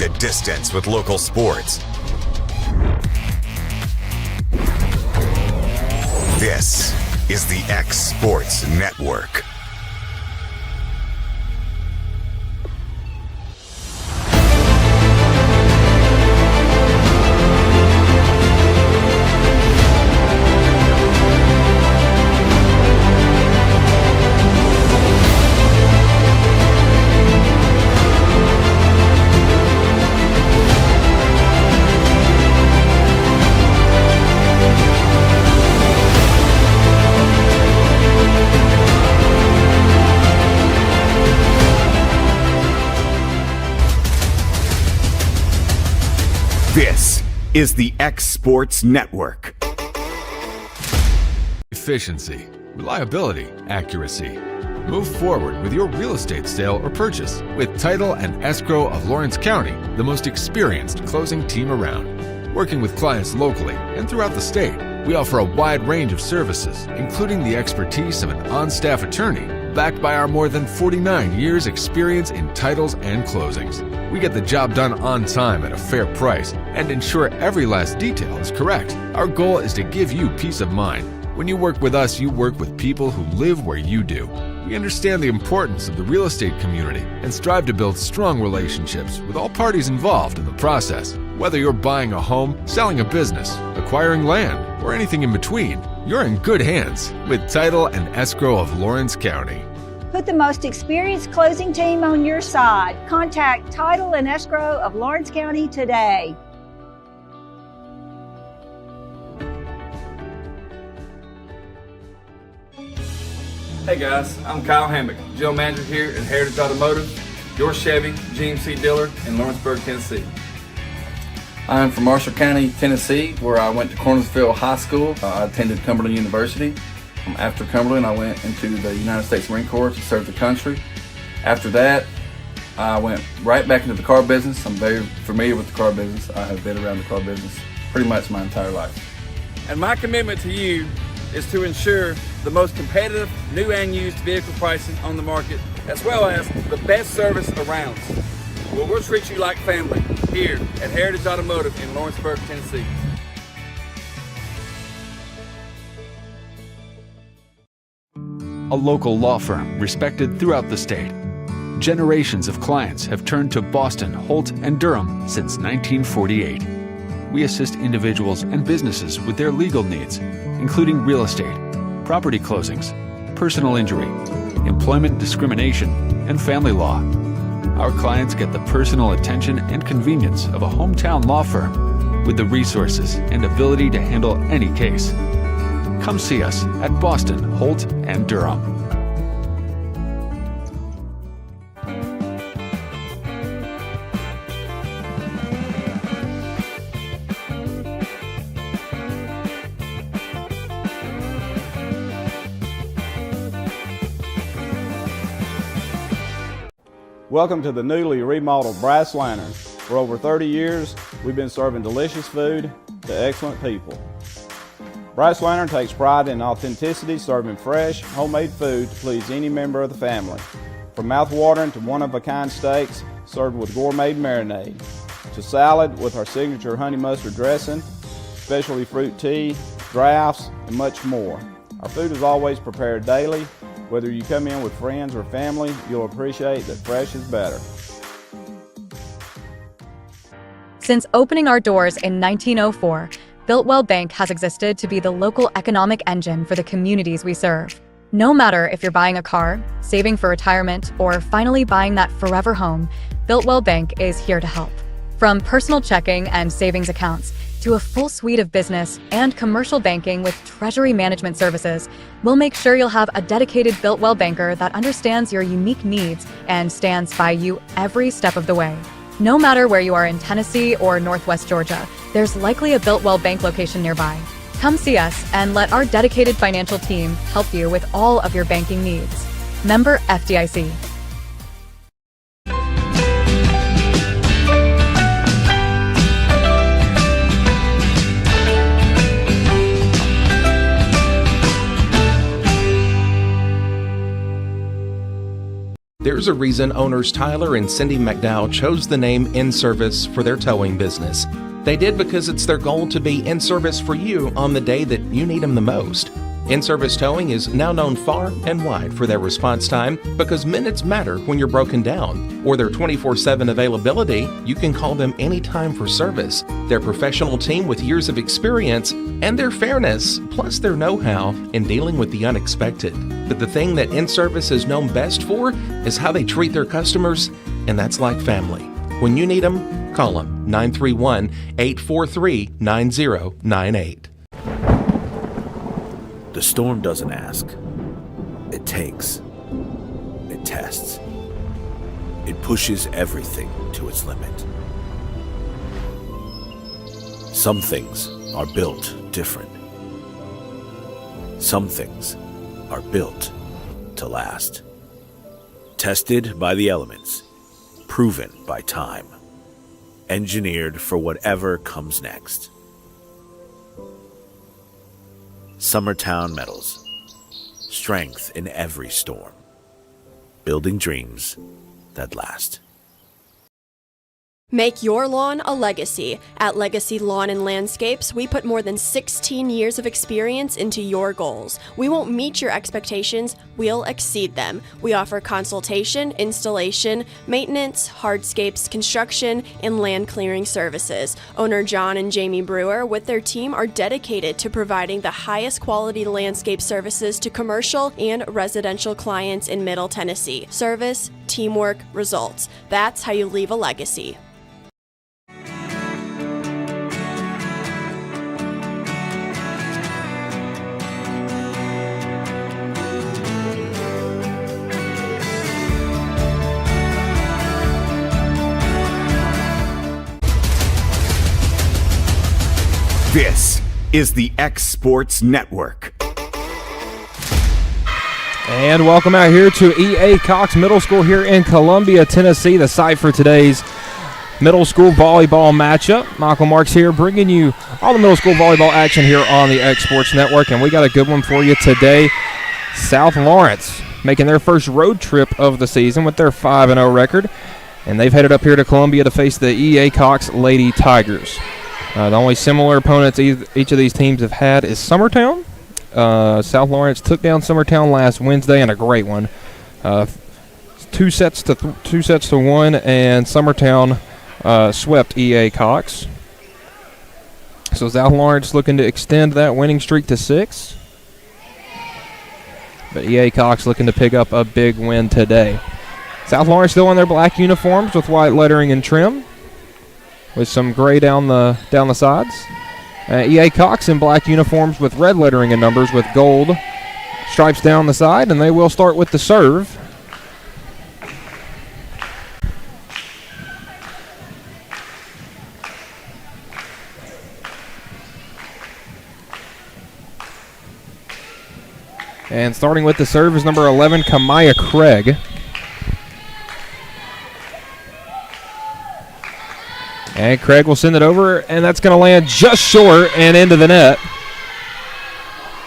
the distance with local sports. This is the X Sports Network. This is the X Sports Network. Efficiency, reliability, accuracy. Move forward with your real estate sale or purchase with Title and Escrow of Lawrence County, the most experienced closing team around. Working with clients locally and throughout the state, we offer a wide range of services, including the expertise of an on-staff attorney, backed by our more than 49 years experience in titles and closings. We get the job done on time at a fair price and ensure every last detail is correct. Our goal is to give you peace of mind. When you work with us, you work with people who live where you do. We understand the importance of the real estate community and strive to build strong relationships with all parties involved in the process. Whether you're buying a home, selling a business, acquiring land, or anything in between, you're in good hands with Title and Escrow of Lawrence County. Put the most experienced closing team on your side. Contact Title and Escrow of Lawrence County today. Hey guys, I'm Kyle Hammock, General Manager here at Heritage Automotive, your Chevy GMC dealer in Lawrenceburg, Tennessee. I'm from Marshall County, Tennessee, where I went to Cornersville High School. I attended Cumberland University. After Cumberland, I went into the United States Marine Corps to serve the country. After that, I went right back into the car business. I'm very familiar with the car business. I have been around the car business pretty much my entire life. And my commitment to you is to ensure the most competitive new and used vehicle pricing on the market, as well as the best service around. Well, we'll treat you like family here at Heritage Automotive in Lawrenceburg, Tennessee. A local law firm respected throughout the state. Generations of clients have turned to Boston, Holt, and Durham since 1948. We assist individuals and businesses with their legal needs, including real estate, property closings, personal injury, employment discrimination, and family law. Our clients get the personal attention and convenience of a hometown law firm with the resources and ability to handle any case. Come see us at Boston, Holt, and Durham. Welcome to the newly remodeled Brass Lantern. For over 30 years, we've been serving delicious food to excellent people. Brass Lantern takes pride in authenticity, serving fresh, homemade food to please any member of the family. From mouth-watering to one-of-a-kind steaks served with gourmet marinade, to salad with our signature honey mustard dressing, specialty fruit tea, drafts, and much more. Our food is always prepared daily. Whether you come in with friends or family, you'll appreciate that fresh is better. Since opening our doors in 1904, Builtwell Bank has existed to be the local economic engine for the communities we serve. No matter if you're buying a car, saving for retirement, or finally buying that forever home, Builtwell Bank is here to help. From personal checking and savings accounts to a full suite of business and commercial banking with treasury management services, we'll make sure you'll have a dedicated Builtwell banker that understands your unique needs and stands by you every step of the way. No matter where you are in Tennessee or Northwest Georgia, there's likely a Builtwell Bank location nearby. Come see us and let our dedicated financial team help you with all of your banking needs. Member FDIC. There's a reason owners Tyler and Cindy McDowell chose the name In Service for their towing business. They did because it's their goal to be in service for you on the day that you need them the most. In-Service Towing is now known far and wide for their response time because minutes matter when you're broken down. Or their 24/7 availability, you can call them anytime for service. Their professional team with years of experience and their fairness, plus their know-how in dealing with the unexpected. But the thing that In-Service is known best for is how they treat their customers, and that's like family. When you need them, call them 931-843-9098. The storm doesn't ask. It takes. It tests. It pushes everything to its limit. Some things are built different. Some things are built to last. Tested by the elements. Proven by time. Engineered for whatever comes next. Summertown Metals. Strength in every storm. Building dreams that last. Make your lawn a legacy. At Legacy Lawn and Landscapes, we put more than 16 years of experience into your goals. We won't meet your expectations, we'll exceed them. We offer consultation, installation, maintenance, hardscapes, construction, and land clearing services. Owner John and Jamie Brewer with their team are dedicated to providing the highest quality landscape services to commercial and residential clients in Middle Tennessee. Service, teamwork, results. That's how you leave a legacy. This is the X Sports Network. And welcome out here to E.A. Cox Middle School here in Columbia, Tennessee, the site for today's middle school volleyball matchup. Michael Marks here bringing you all the middle school volleyball action here on the X Sports Network, and we got a good one for you today. South Lawrence making their first road trip of the season with their 5-0 record, and they've headed up here to Columbia to face the E.A. Cox Lady Tigers. The only similar opponents each of these teams have had is Summertown. South Lawrence took down Summertown last Wednesday in a great one. 2 sets to 1, and Summertown swept E.A. Cox. So South Lawrence looking to extend that winning streak to 6. But E.A. Cox looking to pick up a big win today. South Lawrence still in their black uniforms with white lettering and trim, with some gray down the sides. E.A. Cox in black uniforms with red lettering and numbers with gold stripes down the side, and they will start with the serve. And starting with the serve is number 11, Kamaya Craig. And Craig will send it over, and that's going to land just short and into the net.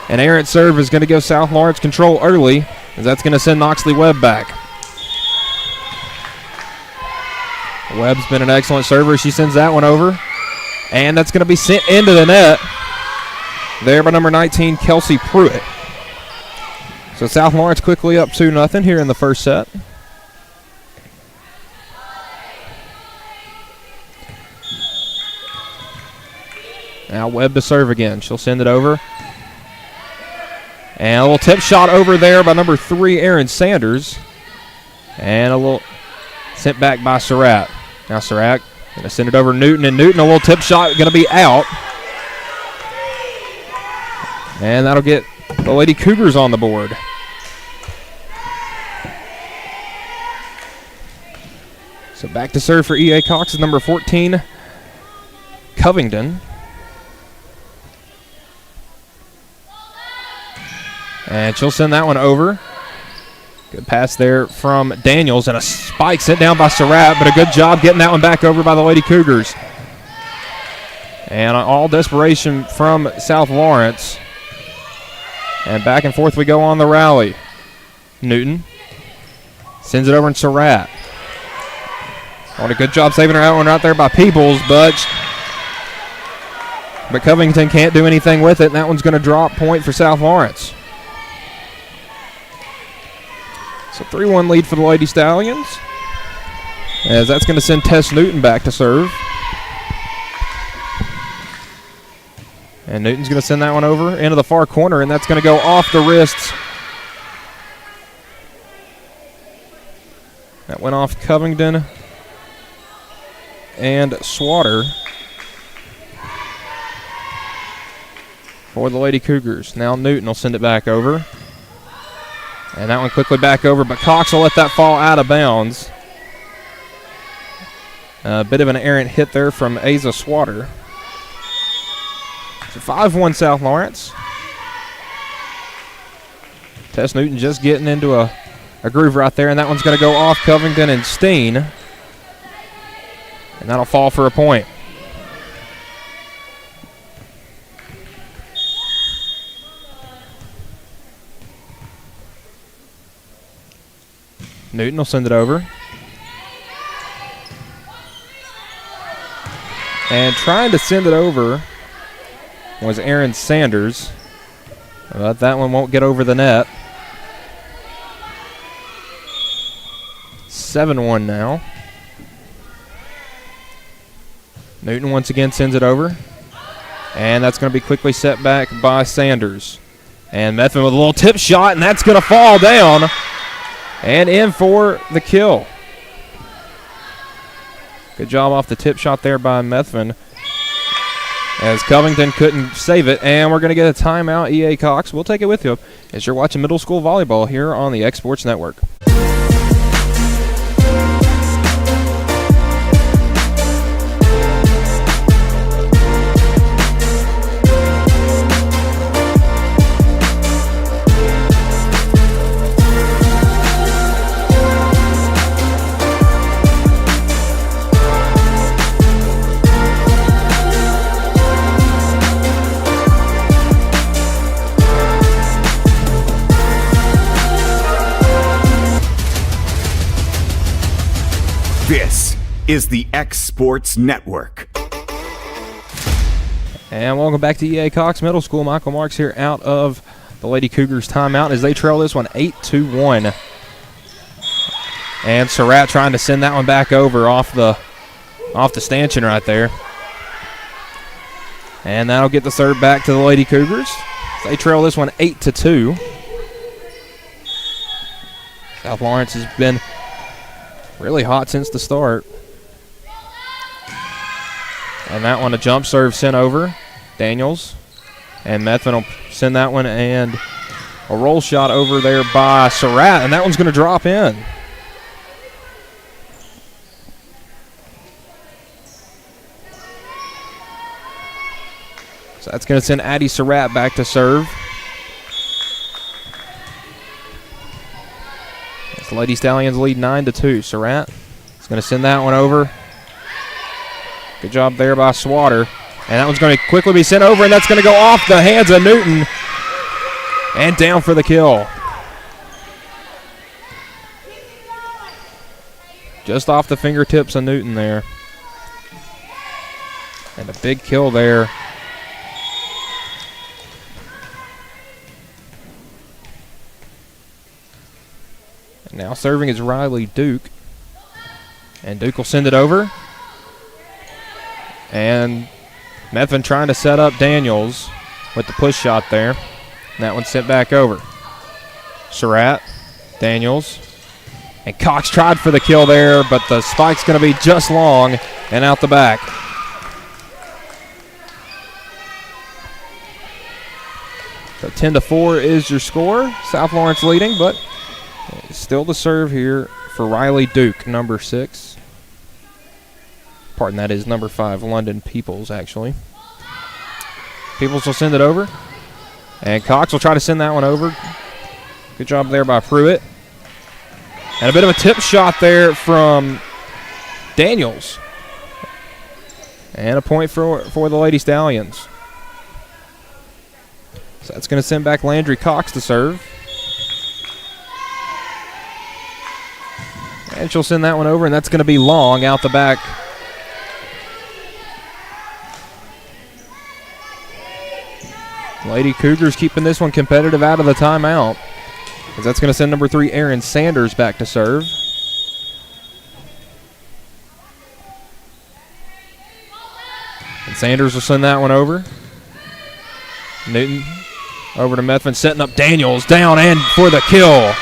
An errant serve is going to give South Lawrence control early, as that's going to send Noxley Webb back. Webb's been an excellent server. She sends that one over, and that's going to be sent into the net there by number 19, Kelsey Pruitt. So South Lawrence quickly up 2-0 here in the first set. Now Webb to serve again. She'll send it over. And a little tip shot over there by number 3, Aaron Sanders. And a little sent back by Surratt. Now Surratt going to send it over Newton. And Newton, a little tip shot, going to be out. And that'll get the Lady Cougars on the board. So back to serve for E.A. Cox is number 14, Covington. And she'll send that one over. Good pass there from Daniels, and a spike sent down by Surratt, but a good job getting that one back over by the Lady Cougars. And all desperation from South Lawrence. And back and forth we go on the rally. Newton Sends it over in Surratt. On a good job saving her out one right there by Peebles, but Covington can't do anything with it, and that one's going to drop point for South Lawrence. So 3-1 lead for the Lady Stallions, as that's going to send Tess Newton back to serve. And Newton's going to send that one over into the far corner, and that's going to go off the wrists. That went off Covington and Swatter for the Lady Cougars. Now Newton will send it back over. And that one quickly back over, but Cox will let that fall out of bounds. A bit of an errant hit there from Asa Swatter. So 5-1 South Lawrence. Tess Newton just getting into a groove right there, and that one's going to go off Covington and Steen. And that'll fall for a point. Newton will send it over. And trying to send it over was Aaron Sanders, but that one won't get over the net. 7-1 now. Newton once again sends it over, and that's going to be quickly set back by Sanders. And Methvin with a little tip shot, and that's going to fall down and in for the kill. Good job off the tip shot there by Methvin, as Covington couldn't save it, and we're going to get a timeout. EA Cox, we'll take it with you as you're watching middle school volleyball here on the X Sports Network. This is the X Sports Network. And welcome back to EA Cox Middle School. Michael Marks here out of the Lady Cougars timeout as they trail this one 8-1. And Surratt trying to send that one back over off the stanchion right there. And that'll get the serve back to the Lady Cougars. They trail this one 8-2. South Lawrence has been really hot since the start. And that one, a jump serve sent over. Daniels. And Methvin will send that one, and a roll shot over there by Surratt, and that one's going to drop in. So that's going to send Addie Surratt back to serve. The Lady Stallions lead 9-2. Surratt is going to send that one over. Good job there by Swatter. And that one's going to quickly be sent over, and that's going to go off the hands of Newton. And down for the kill. Just off the fingertips of Newton there. And a big kill there. Now serving is Riley Duke. And Duke will send it over. And Methvin trying to set up Daniels with the push shot there. And that one sent back over. Surratt, Daniels. And Cox tried for the kill there, but the spike's going to be just long and out the back. So 10-4 is your score. South Lawrence leading, but still the serve here for Riley Duke, number 6. Pardon, that is number 5, London Peoples, actually. Peoples will send it over. And Cox will try to send that one over. Good job there by Pruitt. And a bit of a tip shot there from Daniels. And a point for the Lady Stallions. So that's going to send back Landry Cox to serve. And she'll send that one over, and that's going to be long out the back. Lady Cougars keeping this one competitive out of the timeout, as that's going to send number 3, Erin Sanders, back to serve. And Sanders will send that one over. Newton over to Methvin, setting up Daniels, down and for the kill.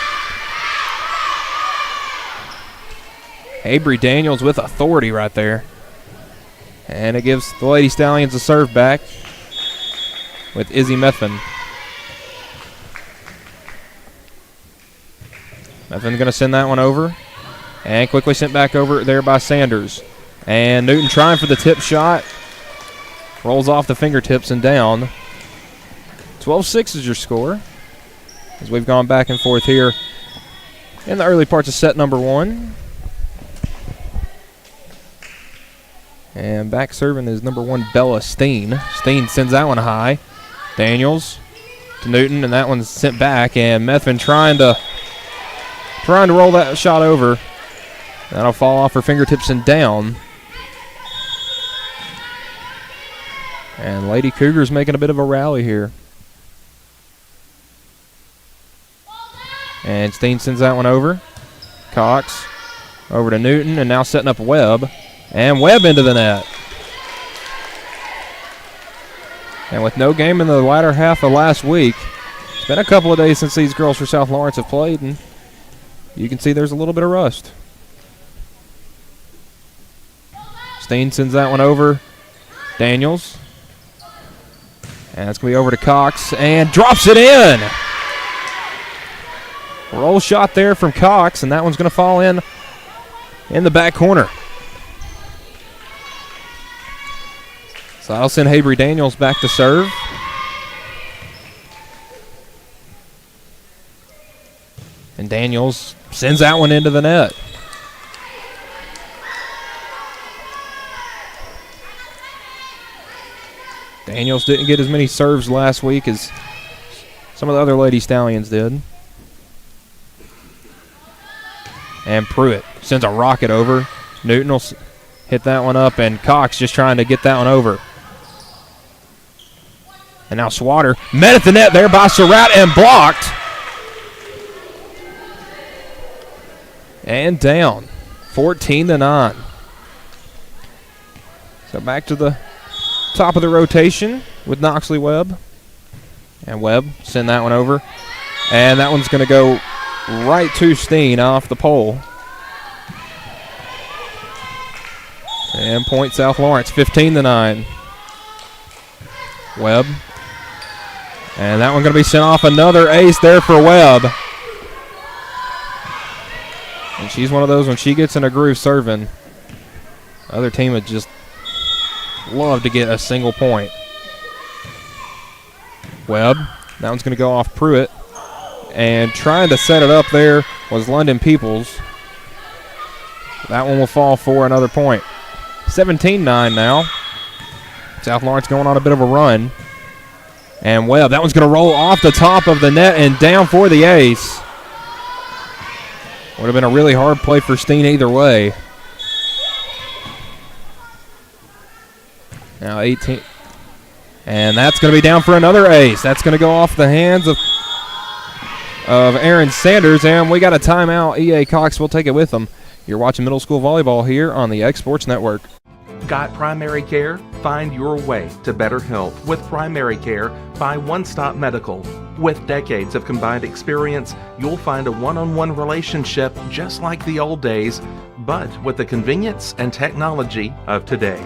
Avery Daniels with authority right there. And it gives the Lady Stallions a serve back with Izzy Methvin. Methvin going to send that one over. And quickly sent back over there by Sanders. And Newton trying for the tip shot. Rolls off the fingertips and down. 12-6 is your score, as we've gone back and forth here in the early parts of set number 1. And back serving is number 1, Bella Steen. Steen sends that one high. Daniels to Newton, and that one's sent back. And Methvin trying to roll that shot over. That'll fall off her fingertips and down. And Lady Cougars making a bit of a rally here. And Steen sends that one over. Cox over to Newton, and now setting up Webb. And Webb into the net. And with no game in the latter half of last week, it's been a couple of days since these girls for South Lawrence have played, and you can see there's a little bit of rust. Steen sends that one over. Daniels. And it's going to be over to Cox, and drops it in. Roll shot there from Cox, and that one's going to fall in the back corner. So I'll send Avery Daniels back to serve. And Daniels sends that one into the net. Daniels didn't get as many serves last week as some of the other Lady Stallions did. And Pruitt sends a rocket over. Newton will hit that one up, and Cox just trying to get that one over. And now Swatter met at the net there by Surratt and blocked. And down, 14-9. So back to the top of the rotation with Knoxley Webb. And Webb send that one over. And that one's going to go right to Steen off the pole. And point South Lawrence, 15-9. Webb. And that one going to be sent off. Another ace there for Webb. And she's one of those, when she gets in a groove serving, the other team would just love to get a single point. Webb. That one's going to go off Pruitt. And trying to set it up there was London Peoples. That one will fall for another point. 17-9 now. South Lawrence going on a bit of a run. And Webb, that one's going to roll off the top of the net and down for the ace. Would have been a really hard play for Steen either way. Now 18. And that's going to be down for another ace. That's going to go off the hands of Erin Sanders. And we got a timeout. EA Cox will take it with them. You're watching middle school volleyball here on the X Sports Network. Got primary care? Find your way to better health with primary care by One Stop Medical. With decades of combined experience, you'll find a one-on-one relationship just like the old days, but with the convenience and technology of today.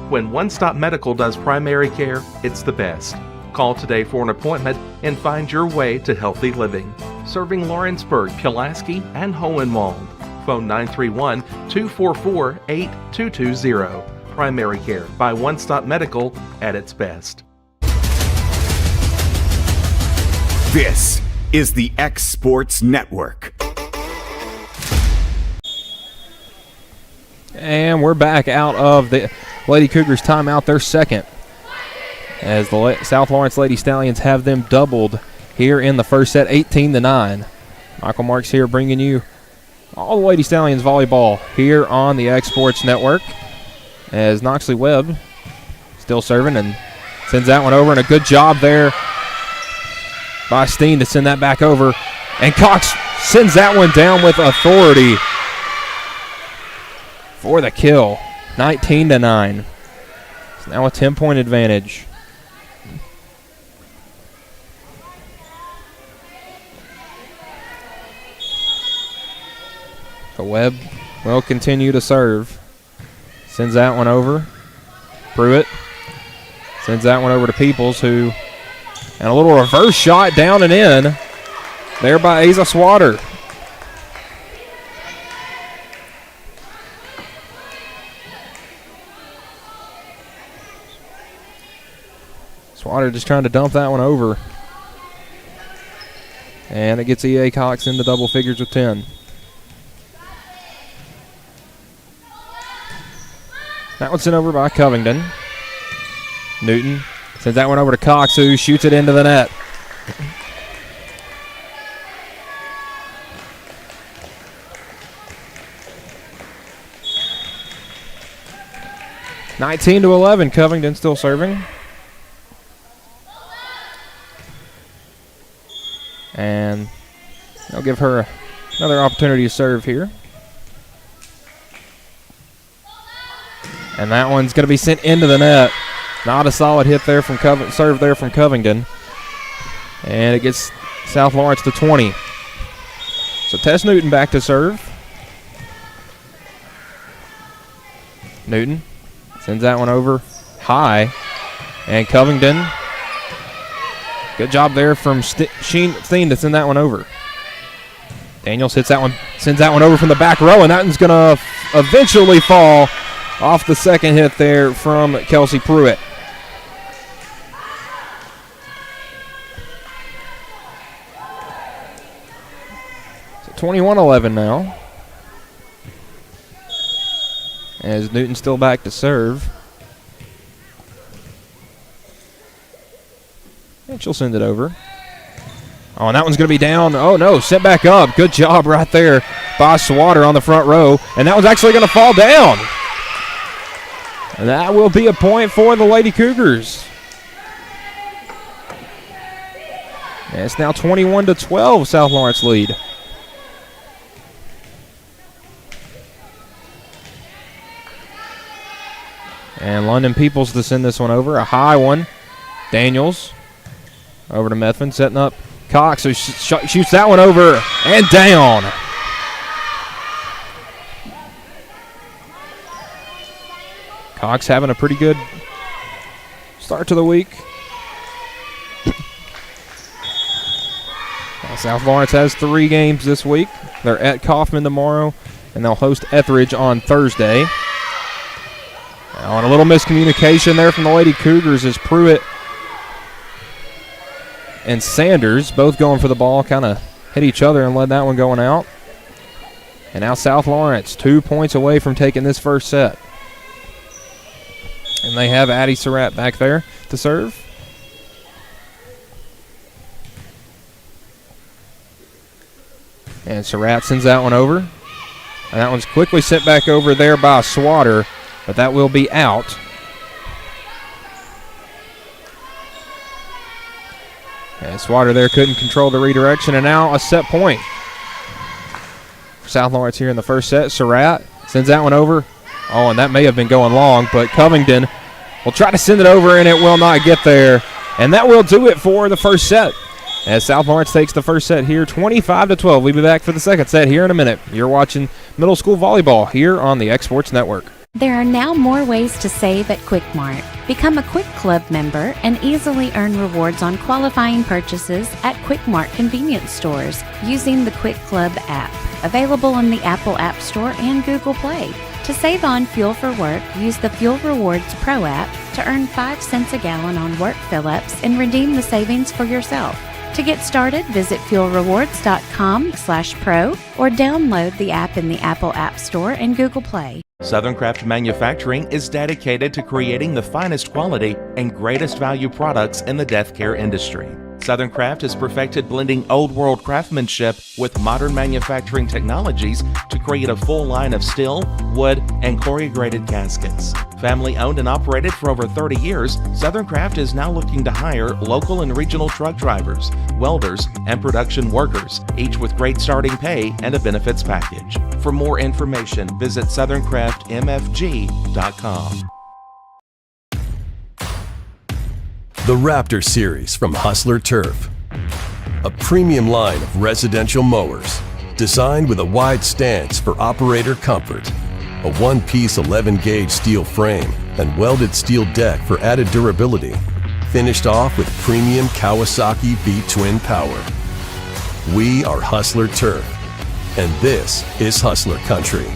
When One Stop Medical does primary care, it's the best. Call today for an appointment and find your way to healthy living. Serving Lawrenceburg, Pulaski, and Hohenwald. Phone 931-244-8220. Primary care by One Stop Medical at its best. This is the X Sports Network. And we're back out of the Lady Cougars timeout, their second, as the South Lawrence Lady Stallions have them doubled here in the first set, 18-9. Michael Marks here bringing you all the Lady Stallions volleyball here on the X Sports Network. As Knoxley Webb still serving and sends that one over, and a good job there by Steen to send that back over. And Cox sends that one down with authority for the kill. 19-9. It's now a 10-point advantage. So Webb will continue to serve. Sends that one over. Pruitt sends that one over to Peoples, who, and a little reverse shot down and in there by Asa Swatter. Swatter just trying to dump that one over. And it gets E.A. Cox into double figures with 10. That one's sent over by Covington. Newton sends that one over to Cox, who shoots it into the net. (19-11). Covington still serving. And they'll give her another opportunity to serve here. And that one's going to be sent into the net. Not a solid hit there from serve there from Covington. And it gets South Lawrence to 20. So Tess Newton back to serve. Newton sends that one over high. And Covington, good job there from Steen to send that one over. Daniels sends that one over from the back row, and that one's going to eventually fall off the second hit there from Kelsey Pruitt. So 21-11 now. As Newton's still back to serve. And she'll send it over. Oh, and that one's going to be down. Oh, no, sent back up. Good job right there by Swatter on the front row. And that one's actually going to fall down. And that will be a point for the Lady Cougars. And it's now 21-12, South Lawrence lead. And London Peoples to send this one over. A high one. Daniels over to Methvin, setting up Cox, who shoots that one over and down. Cox having a pretty good start to the week. South Lawrence has 3 games this week. They're at Kaufman tomorrow, and they'll host Etheridge on Thursday. Now, and a little miscommunication there from the Lady Cougars as Pruitt and Sanders both going for the ball, kind of hit each other and led that one going out. And now South Lawrence 2 points away from taking this first set. And they have Addie Surratt back there to serve. And Surratt sends that one over. And that one's quickly sent back over there by Swatter, but that will be out. And Swatter there couldn't control the redirection, and now a set point for South Lawrence here in the first set. Surratt sends that one over. Oh, and that may have been going long, but Covington will try to send it over, and it will not get there. And that will do it for the first set, as South Lawrence takes the first set here 25-12. We'll be back for the second set here in a minute. You're watching middle school volleyball here on the X Sports Network. There are now more ways to save at Quick Mart. Become a Quick Club member and easily earn rewards on qualifying purchases at Quick Mart convenience stores using the Quick Club app, available on the Apple App Store and Google Play. To save on fuel for work, use the Fuel Rewards Pro app to earn 5 cents a gallon on work fill-ups and redeem the savings for yourself. To get started, visit fuelrewards.com/pro or download the app in the Apple App Store and Google Play. Southern Craft Manufacturing is dedicated to creating the finest quality and greatest value products in the death care industry. Southern Craft has perfected blending old world craftsmanship with modern manufacturing technologies to create a full line of steel, wood, and corrugated gaskets. Family owned and operated for over 30 years, Southern Craft is now looking to hire local and regional truck drivers, welders, and production workers, each with great starting pay and a benefits package. For more information, visit southerncraftmfg.com. The Raptor Series from Hustler Turf. A premium line of residential mowers designed with a wide stance for operator comfort. A one-piece 11-gauge steel frame and welded steel deck for added durability. Finished off with premium Kawasaki V-twin power. We are Hustler Turf, and this is Hustler Country.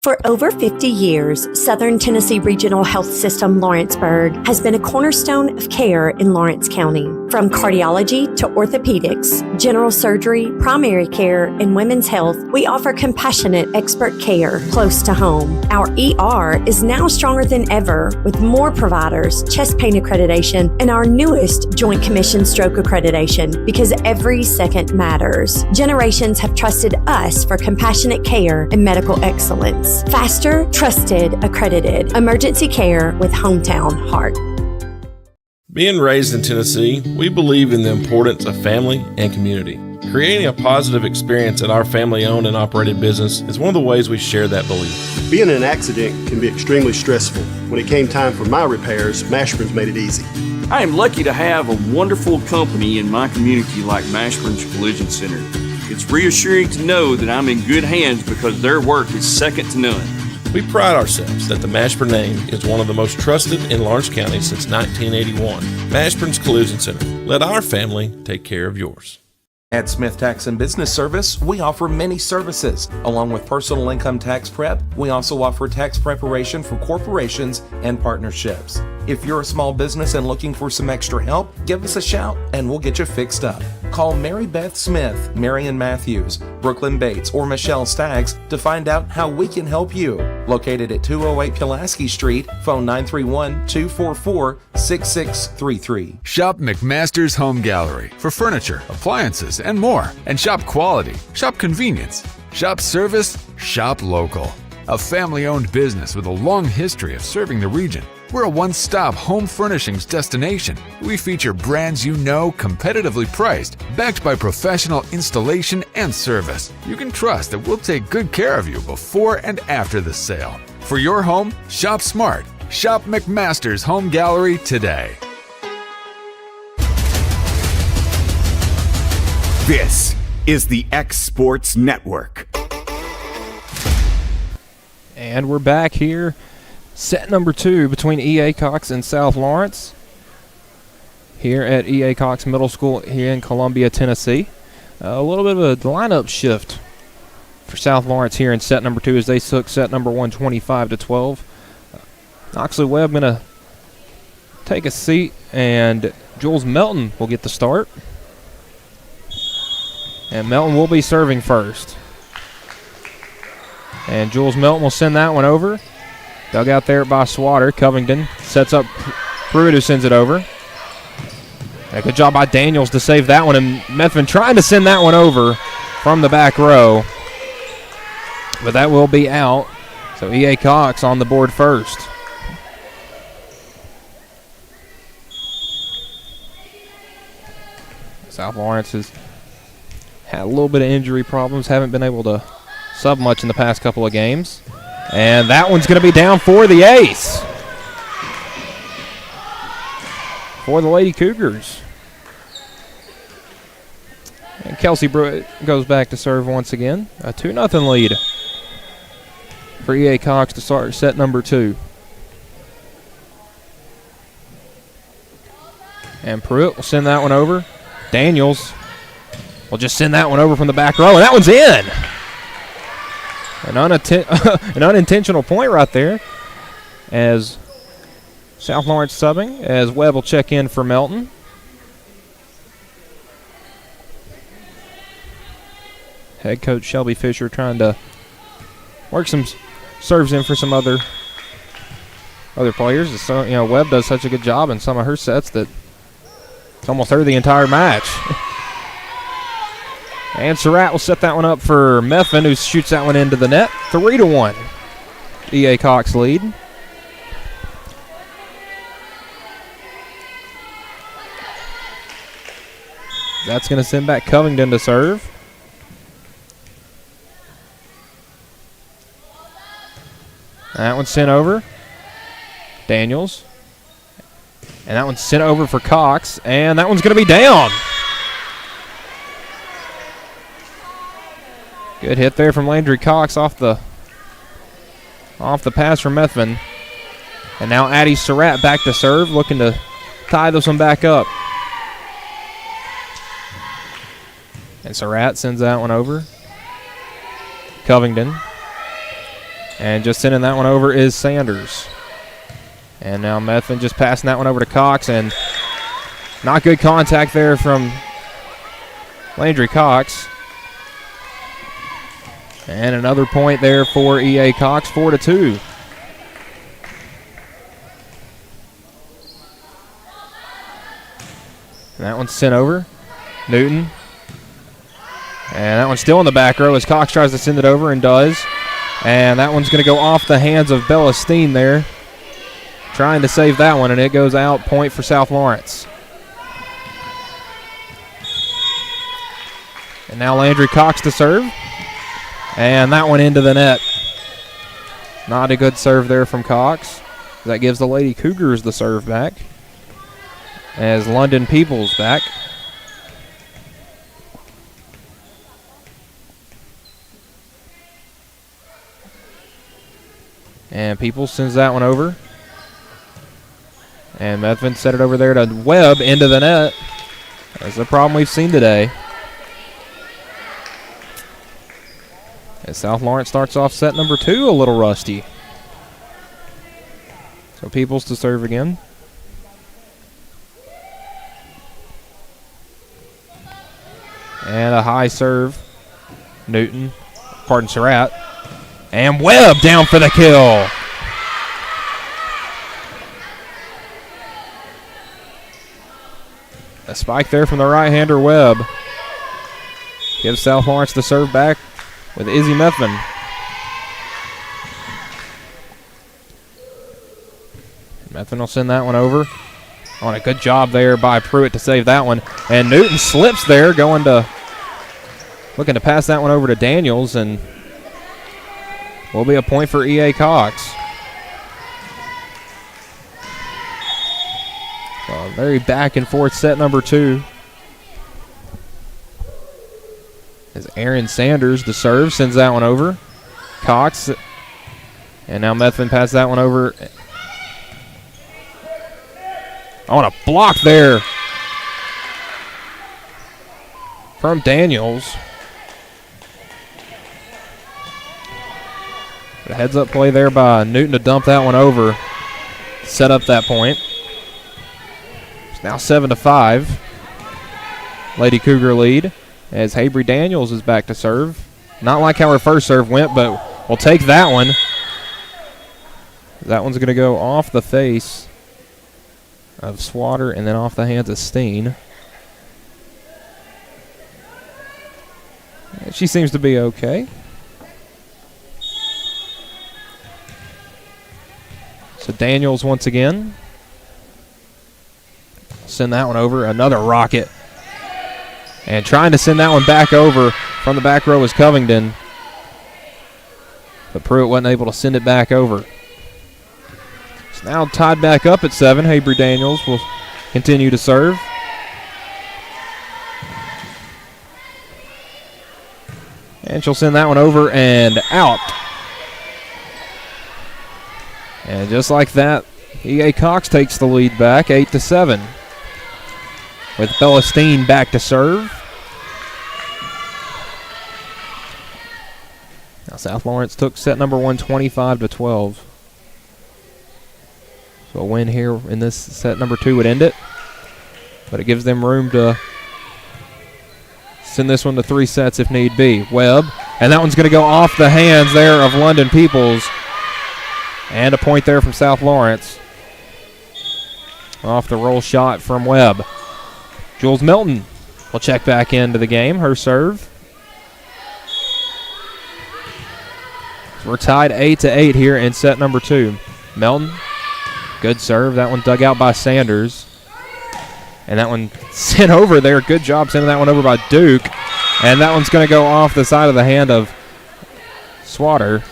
For over 50 years, Southern Tennessee Regional Health System Lawrenceburg has been a cornerstone of care in Lawrence County. From cardiology to orthopedics, general surgery, primary care, and women's health, we offer compassionate expert care close to home. Our ER is now stronger than ever with more providers, chest pain accreditation, and our newest Joint Commission stroke accreditation because every second matters. Generations have trusted us for compassionate care and medical excellence. Faster, trusted, accredited emergency care with hometown heart. Being raised in Tennessee, we believe in the importance of family and community. Creating a positive experience at our family-owned and operated business is one of the ways we share that belief. Being in an accident can be extremely stressful. When it came time for my repairs, Mashburn's made it easy. I am lucky to have a wonderful company in my community like Mashburn's Collision Center. It's reassuring to know that I'm in good hands because their work is second to none. We pride ourselves that the Mashburn name is one of the most trusted in Lawrence County since 1981. Mashburn's Collision Center. Let our family take care of yours. At Smith Tax and Business Service, we offer many services. Along with personal income tax prep, we also offer tax preparation for corporations and partnerships. If you're a small business and looking for some extra help, give us a shout and we'll get you fixed up. Call Mary Beth Smith, Marion Matthews, Brooklyn Bates, or Michelle Staggs to find out how we can help you. Located at 208 Pulaski Street, phone 931-244-6633. Shop McMaster's Home Gallery for furniture, appliances, and more. And shop quality, shop convenience, shop service, shop local. A family-owned business with a long history of serving the region. We're a one-stop home furnishings destination. We feature brands you know, competitively priced, backed by professional installation and service. You can trust that we'll take good care of you before and after the sale. For your home, shop smart. Shop McMaster's Home Gallery today. This is the X Sports Network. And we're back here. Set number 2 between E.A. Cox and South Lawrence here at E.A. Cox Middle School here in Columbia, Tennessee. A little bit of a lineup shift for South Lawrence here in set number 2 as they took set number 1 25-12. Oxley Webb going to take a seat, and Jules Melton will get the start. And Melton will be serving first. And Jules Melton will send that one over. Dug out there by Swatter. Covington sets up Pruitt, who sends it over. A good job by Daniels to save that one. And Methvin trying to send that one over from the back row. But that will be out. So E.A. Cox on the board first. South Lawrence has had a little bit of injury problems. Haven't been able to sub much in the past couple of games. And that one's going to be down for the ace for the Lady Cougars. And Kelsey Pruitt goes back to serve once again. A 2-0 lead for E.A. Cox to start set number 2. And Pruitt will send that one over. Daniels will just send that one over from the back row, and that one's in. An unintentional point right there as South Lawrence subbing, as Webb will check in for Melton. Head coach Shelby Fisher trying to work some serves in for some other other players. So, Webb does such a good job in some of her sets that it's almost her the entire match. And Surratt will set that one up for Methvin, who shoots that one into the net. 3-1. E.A. Cox lead. That's going to send back Covington to serve. That one's sent over. Daniels. And that one's sent over for Cox. And that one's going to be down. Good hit there from Landry Cox off the pass from Methvin. And now Addie Surratt back to serve, looking to tie this one back up. And Surratt sends that one over. Covington. And just sending that one over is Sanders. And now Methvin just passing that one over to Cox, and not good contact there from Landry Cox. And another point there for E.A. Cox, 4-2. And that one's sent over. Newton. And that one's still in the back row as Cox tries to send it over and does. And that one's going to go off the hands of Bella Steen there. Trying to save that one, and it goes out. Point for South Lawrence. And now Landry Cox to serve. And that one into the net. Not a good serve there from Cox. That gives the Lady Cougars the serve back. As London Peoples back. And Peoples sends that one over. And Methvin set it over there to Webb into the net. That's the problem we've seen today. As South Lawrence starts off set number 2 a little rusty. So Peoples to serve again. And a high serve. Surratt. And Webb down for the kill. A spike there from the right-hander Webb. Gives South Lawrence the serve back with Izzy Methvin. Methvin will send that one over. On a good job there by Pruitt to save that one. And Newton slips there, looking to pass that one over to Daniels, and will be a point for E.A. Cox. So a very back and forth set number 2. As Aaron Sanders, the serve, sends that one over. Cox. And now Methvin passes that one over. On a block there from Daniels. A heads-up play there by Newton to dump that one over. Set up that point. It's now 7-5. Lady Cougar lead. As Habry Daniels is back to serve. Not like how her first serve went, but we'll take that one. That one's going to go off the face of Swatter and then off the hands of Steen. She seems to be okay. So Daniels once again. Send that one over. Another rocket. And trying to send that one back over from the back row is Covington. But Pruitt wasn't able to send it back over. It's now tied back up at 7. Habry Daniels will continue to serve. And she'll send that one over and out. And just like that, E.A. Cox takes the lead back, 8-7. With Bella Steen back to serve. Now South Lawrence took set number 1, 25-12. So a win here in this set number 2 would end it. But it gives them room to send this one to 3 sets if need be. Webb. And that one's going to go off the hands there of London Peoples. And a point there from South Lawrence. Off the roll shot from Webb. Jules Milton will check back into the game. Her serve. So we're tied 8-8 here in set number 2. Milton, good serve. That one dug out by Sanders. And that one sent over there. Good job sending that one over by Duke. And that one's going to go off the side of the hand of Swatter.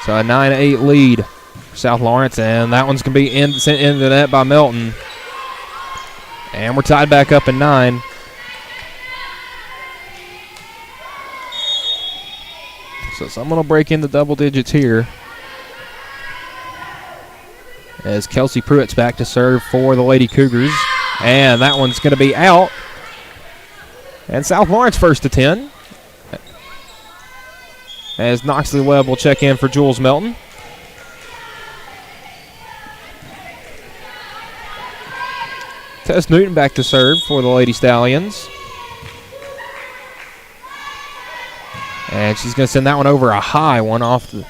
So a 9-8 lead for South Lawrence. And that one's going to be sent into the net by Milton. And we're tied back up at 9. So someone will break into double digits here. As Kelsey Pruitt's back to serve for the Lady Cougars. And that one's going to be out. And South Lawrence first to 10. As Knoxley Webb will check in for Jules Milton. Tess Newton back to serve for the Lady Stallions. And she's going to send that one over a high one off the...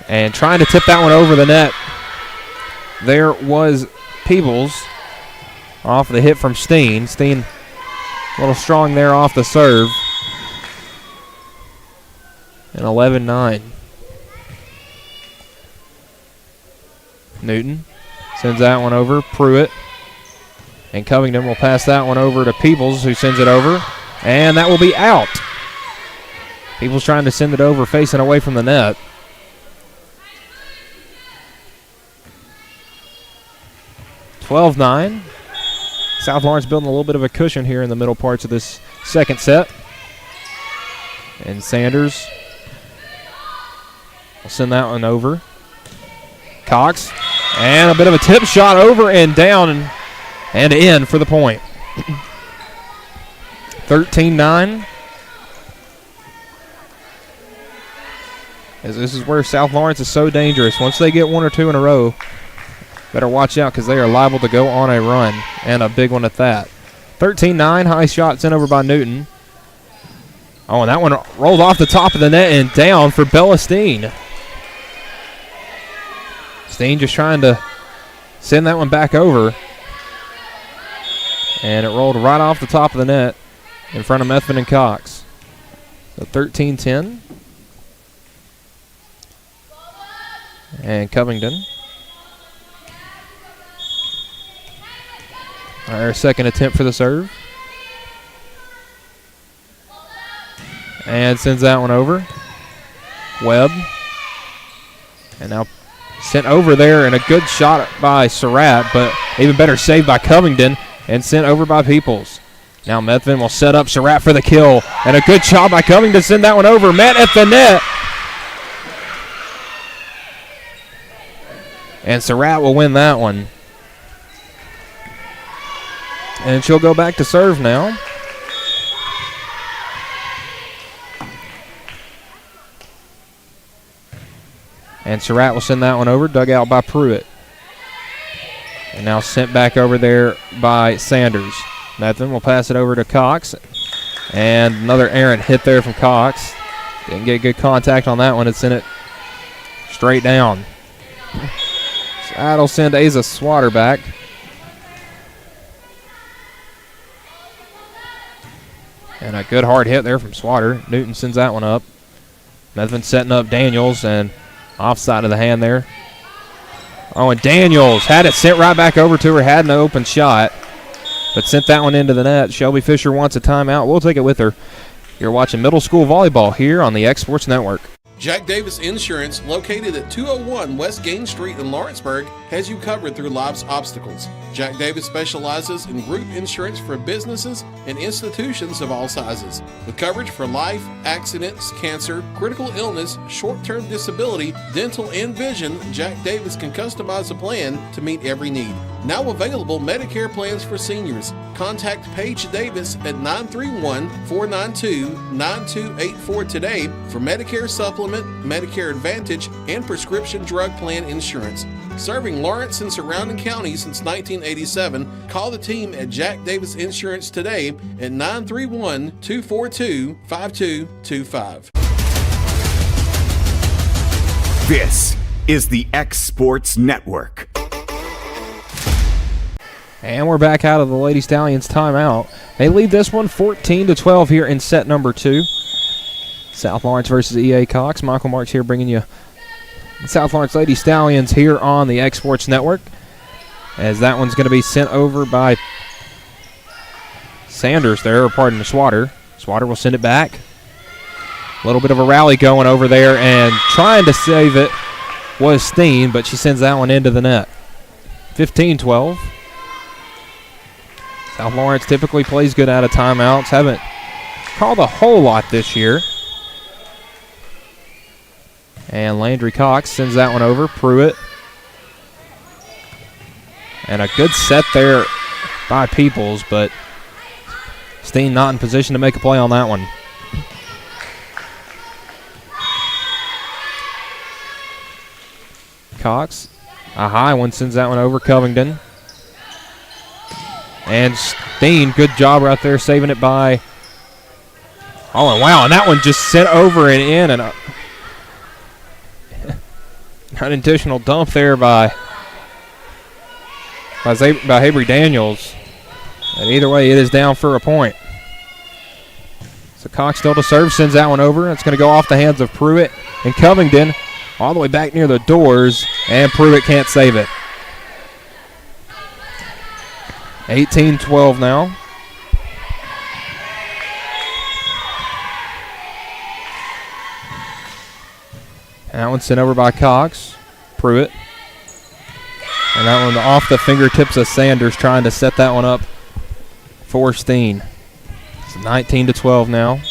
And trying to tip that one over the net. There was Peebles off the hit from Steen. Steen a little strong there off the serve. And 11-9. Newton sends that one over. Pruitt. And Covington will pass that one over to Peebles, who sends it over. And that will be out. Peebles trying to send it over, facing away from the net. (12-9). South Lawrence building a little bit of a cushion here in the middle parts of this second set. And Sanders will send that one over. Cox. And a bit of a tip shot over and down and in for the point. 13-9. As this is where South Lawrence is so dangerous. Once they get one or two in a row, better watch out because they are liable to go on a run, and a big one at that. 13-9, high shot sent over by Newton. Oh, and that one rolled off the top of the net and down for Bella Steen. Steen just trying to send that one back over. And it rolled right off the top of the net in front of Methvin and Cox. So 13-10. And Covington. Our second attempt for the serve. And sends that one over. Webb. And now sent over there, and a good shot by Surratt, but even better save by Covington and sent over by Peoples. Now Methvin will set up Surratt for the kill, and a good job by Covington to send that one over. Met at the net. And Surratt will win that one. And she'll go back to serve now. And Surratt will send that one over, dug out by Pruitt. And now sent back over there by Sanders. Methvin will pass it over to Cox. And another errant hit there from Cox. Didn't get good contact on that one and sent it straight down. That'll send Asa Swatter back. And a good hard hit there from Swatter. Newton sends that one up. Methvin setting up Daniels, and offside of the hand there. Oh, and Daniels had it sent right back over to her. Had an open shot, but sent that one into the net. Shelby Fisher wants a timeout. We'll take it with her. You're watching middle school volleyball here on the X Sports Network. Jack Davis Insurance, located at 201 West Gain Street in Lawrenceburg, has you covered through life's obstacles. Jack Davis specializes in group insurance for businesses and institutions of all sizes. With coverage for life, accidents, cancer, critical illness, short-term disability, dental, and vision, Jack Davis can customize a plan to meet every need. Now available Medicare plans for seniors. Contact Paige Davis at 931-492-9284 today for Medicare supplements Supplement, Medicare Advantage, and prescription drug plan insurance. Serving Lawrence and surrounding counties since 1987, call the team at Jack Davis Insurance today at 931-242-5225. This is the X Sports Network. And we're back out of the Lady Stallions timeout. They lead this one 14-12 here in set number 2. South Lawrence versus EA Cox. Michael Marks here bringing you South Lawrence Lady Stallions here on the X Sports Network. As that one's going to be sent over by Sanders there, or pardon, Swatter. Swatter will send it back. A little bit of a rally going over there, and trying to save it was Steen, but she sends that one into the net. 15-12. South Lawrence typically plays good out of timeouts. Haven't called a whole lot this year. And Landry Cox sends that one over. Pruitt. And a good set there by Peoples, but Steen not in position to make a play on that one. Cox, a high one, sends that one over. Covington. And Steen, good job right there, saving it by Holland. Wow, and that one just sent over and in, and an intentional dump there by Habry Daniels. And either way, it is down for a point. So Cox still to serve, sends that one over. It's going to go off the hands of Pruitt and Covington all the way back near the doors, and Pruitt can't save it. 18-12 now. And that one's sent over by Cox. Pruitt. And that one off the fingertips of Sanders, trying to set that one up for Steen. It's 19-12 now.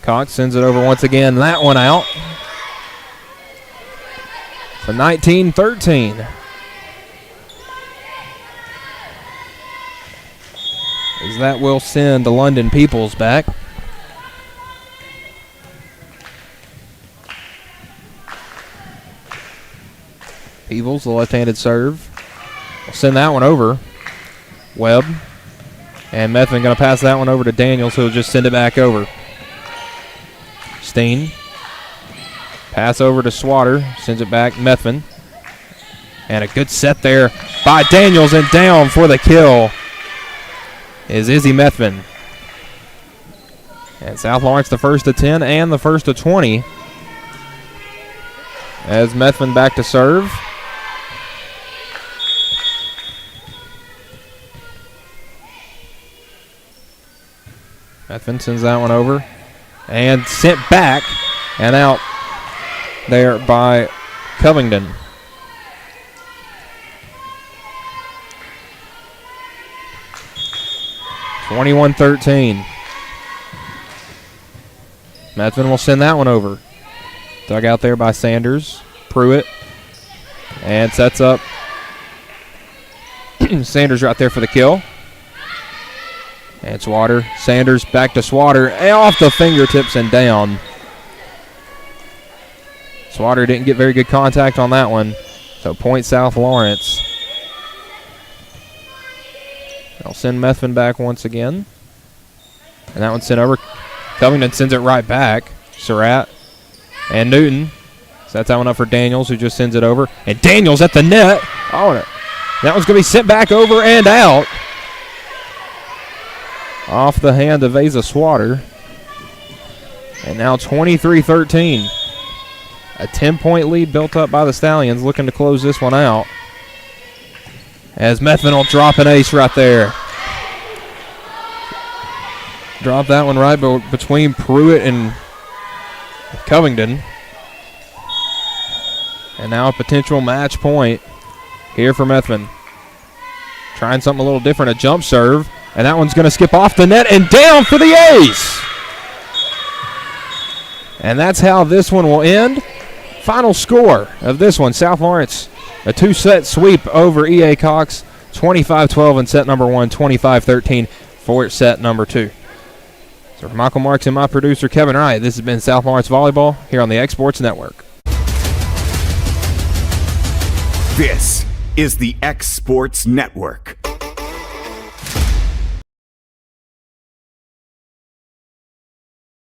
Cox sends it over once again. That one out. So 19-13. As that will send the London Peoples back. Peoples, the left-handed serve. Will send that one over. Webb. And Methvin going to pass that one over to Daniels, who will just send it back over. Steen. Pass over to Swatter. Sends it back. Methvin. And a good set there by Daniels, and down for the kill is Izzy Methvin. And South Lawrence the first to 10 and the first to 20. As Methvin back to serve. Methvin sends that one over. And sent back and out there by Covington. (21-13). Methvin will send that one over. Dug out there by Sanders. Pruitt. And sets up Sanders right there for the kill. And Swatter. Sanders back to Swatter. And off the fingertips and down. Swatter didn't get very good contact on that one. So point South Lawrence. They'll send Methvin back once again. And that one's sent over. Covington sends it right back. Surratt and Newton. Sets that one up for Daniels, who just sends it over. And Daniels at the net. Oh, that one's going to be sent back over and out. Off the hand of Asa Swatter. And now 23-13. A 10-point lead built up by the Stallions, looking to close this one out. As Methvin will drop an ace right there. Drop that one right between Pruitt and Covington. And now a potential match point here for Methvin. Trying something a little different, a jump serve. And that one's going to skip off the net and down for the ace. And that's how this one will end. Final score of this one, South Lawrence, a two-set sweep over EA Cox, 25-12 in set number 1, 25-13 for set number 2. So for Michael Marks and my producer Kevin Wright, this has been South Lawrence Volleyball here on the X Sports Network. This is the X Sports Network.